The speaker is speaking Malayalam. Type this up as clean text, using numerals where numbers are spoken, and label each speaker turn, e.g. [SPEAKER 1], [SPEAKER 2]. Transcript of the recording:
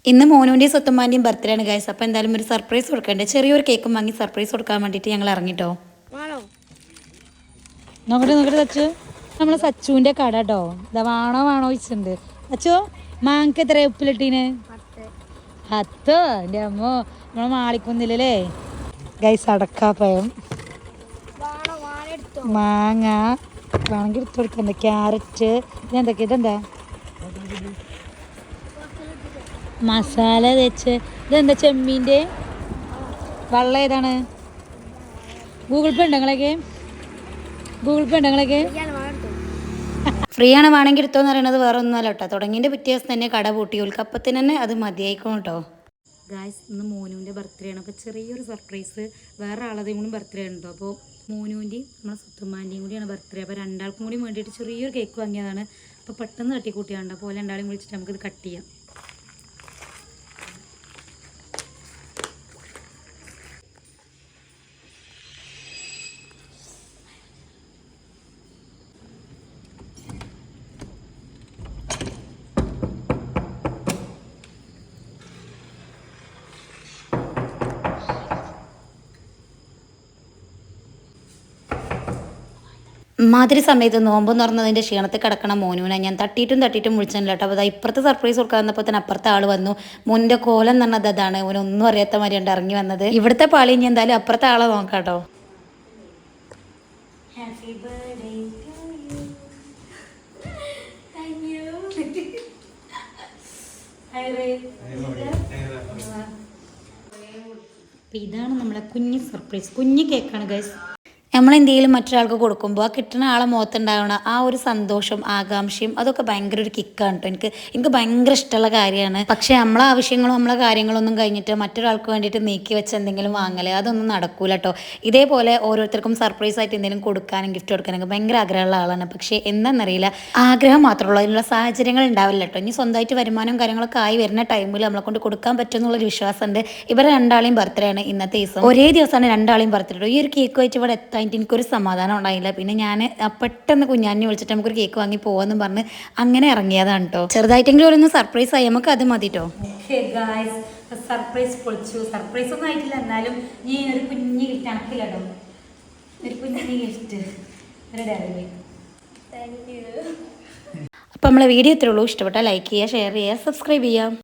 [SPEAKER 1] ഇന്ന് മോനുവിൻ്റെയും സ്വത്തുമ്മാൻ്റെയും ബർത്ത്ഡേ ആണ് ഗൈസ്. അപ്പോൾ എന്തായാലും ഒരു സർപ്രൈസ് കൊടുക്കണ്ടേ. ചെറിയൊരു കേക്കും വാങ്ങി സർപ്രൈസ് കൊടുക്കാൻ വേണ്ടിയിട്ട് ഞങ്ങൾ ഇറങ്ങിട്ടോ. നോക്കട്ടെ നോക്കട്ടെ സച്ചു, നമ്മളെ സച്ചുവിൻ്റെ കട കേട്ടോ. ഇതാ വേണോ വെച്ചിട്ടുണ്ട്. അച്ചോ മാങ്ങക്ക് എത്ര ഉപ്പിലിട്ടീന്? 10. എൻ്റെ അമ്മോ, നമ്മളെ മാളിക്കുന്നില്ലല്ലേ ഗൈസ്. അടക്കാപ്പയം, മാങ്ങ വേണമെങ്കിൽ എടുത്ത് കൊടുക്കണ്ട, ക്യാരറ്റ്, ഇതെന്താ മസാല തേച്ച്, ഇതെന്താ ചെമ്മീൻ്റെ വെള്ളം. ഏതാണ്? ഗൂഗിൾ പേ ഉണ്ടെങ്കിലൊക്കെ ഫ്രീ ആണ്, വേണമെങ്കിൽ എടുത്തോന്ന് പറയുന്നത് വേറെ ഒന്നുമല്ല കേട്ടോ. തുടങ്ങിൻ്റെ പിറ്റേ ദിവസം തന്നെ കട പൂട്ടി. ഉൽക്കപ്പത്തിന് തന്നെ അത് മതിയായിക്കോണം കേട്ടോ. ഗായ്സ്, ഇന്ന് മോനുവിൻ്റെ ബർത്ത്ഡേ ആണ്. അപ്പോൾ ചെറിയൊരു സർപ്രൈസ്, വേറെ ആളതേയും കൂടി ബർത്ത്ഡേ ഉണ്ടോ. അപ്പോൾ മോനുവിൻ്റെയും നമ്മളെ സ്വത്തുമ്മാൻ്റെയും കൂടിയാണ് ബർത്ത്ഡേ. അപ്പോൾ രണ്ടാൾക്കും കൂടി വേണ്ടിയിട്ട് ചെറിയൊരു കേക്ക് വാങ്ങിയതാണ്. അപ്പോൾ പെട്ടെന്ന് തട്ടിക്കൂട്ടിയാണ്. അപ്പോൾ രണ്ടാളെയും വിളിച്ചിട്ട് നമുക്കിത് കട്ട് ചെയ്യാം. മാതിരി സമയത്ത് നോമ്പ് തുറന്നതിൻ്റെ ക്ഷീണത്തിൽ കിടക്കണം മോനുവിനെ ഞാൻ തട്ടിയിട്ടും വിളിച്ചില്ല കേട്ടോ. അപ്പോൾ ഇപ്പുറത്ത് സർപ്രൈസ് കൊടുക്കാൻ വന്നപ്പോൾ തന്നെ അപ്പുറത്തെ ആൾ വന്നു. മോൻ്റെ കോലം എന്ന് പറഞ്ഞത് അതാണ്. ഓനൊന്നും അറിയാത്ത മാതിരിയാണ് ഇറങ്ങി വന്നത്. ഇവിടുത്തെ പാളി ഇനി എന്തായാലും അപ്പുറത്തെ ആളെ നോക്കാം കേട്ടോ. ഇതാണ് നമ്മളെ കുഞ്ഞ് സർപ്രൈസ്, കുഞ്ഞ് കേക്കാണ് ഗൈസ്. നമ്മളെന്തെങ്കിലും മറ്റൊരാൾക്ക് കൊടുക്കുമ്പോൾ ആ കിട്ടുന്ന ആളെ മുഖത്തുണ്ടാവണ ആ ഒരു സന്തോഷം, ആകാംക്ഷയും അതൊക്കെ ഭയങ്കര ഒരു കിക്കാണ് കേട്ടോ. എനിക്ക് ഭയങ്കര ഇഷ്ടമുള്ള കാര്യമാണ്. പക്ഷേ നമ്മളെ ആവശ്യങ്ങളും നമ്മളെ കാര്യങ്ങളൊന്നും കഴിഞ്ഞിട്ട് മറ്റൊരാൾക്ക് വേണ്ടിയിട്ട് നീക്കി വെച്ച് എന്തെങ്കിലും വാങ്ങല് അതൊന്നും നടക്കൂല കേട്ടോ. ഇതേപോലെ ഓരോരുത്തർക്കും സർപ്രൈസ് ആയിട്ട് എന്തെങ്കിലും കൊടുക്കാനും ഗിഫ്റ്റ് കൊടുക്കാനൊക്കെ ഭയങ്കര ആഗ്രഹമുള്ള ആളാണ്. പക്ഷേ എന്താണെന്നറിയില്ല, ആഗ്രഹം മാത്രമുള്ളൂ, അതിനുള്ള സാഹചര്യങ്ങൾ ഉണ്ടാവില്ല കേട്ടോ. ഇനി സ്വന്തമായിട്ട് വരുമാനവും കാര്യങ്ങളൊക്കെ ആയി വരുന്ന ടൈമിൽ നമ്മളെ കൊണ്ട് കൊടുക്കാൻ പറ്റുമെന്നുള്ളൊരു വിശ്വാസമുണ്ട്. ഇവരെ രണ്ടാളെയും ബർത്ത്ഡേ ആണ് ഇന്നത്തെ ദിവസം. ഒരേ ദിവസമാണ് രണ്ടാളെയും ബർത്ത്ഡേ. ഈ ഒരു കേക്ക് വെച്ച് ഇവിടെ എത്താൻ എനിക്കൊരു സമാധാനം ഉണ്ടായില്ല. പിന്നെ ഞാൻ പെട്ടെന്ന് കുഞ്ഞാനെ വിളിച്ചിട്ട് നമുക്കൊരു കേക്ക് വാങ്ങി പോവാന്ന് പറഞ്ഞ് അങ്ങനെ ഇറങ്ങിയതാണ് കേട്ടോ. ചെറുതായിട്ടെങ്കിലും ഒരു സർപ്രൈസ് ആയി, നമുക്ക് അത് മതി കേട്ടോ. സർപ്രൈസ് പൊളിച്ചു. സർപ്രൈസ് ഒന്നും ആയിട്ടില്ല, എന്നാലും നീ ഒരു കുഞ്ഞ് ഗിഫ്റ്റ് അണക്കില്ല കേട്ടോ. ഒരു കുഞ്ഞ് ഗിഫ്റ്റ്, ഒരു ഡയറി. അപ്പം നമ്മളെ വീഡിയോ ഇത്രേ ഉള്ളൂ. ഇഷ്ടപ്പെട്ടാൽ ലൈക്ക് ചെയ്യുക, ഷെയർ ചെയ്യുക, സബ്സ്ക്രൈബ് ചെയ്യുക.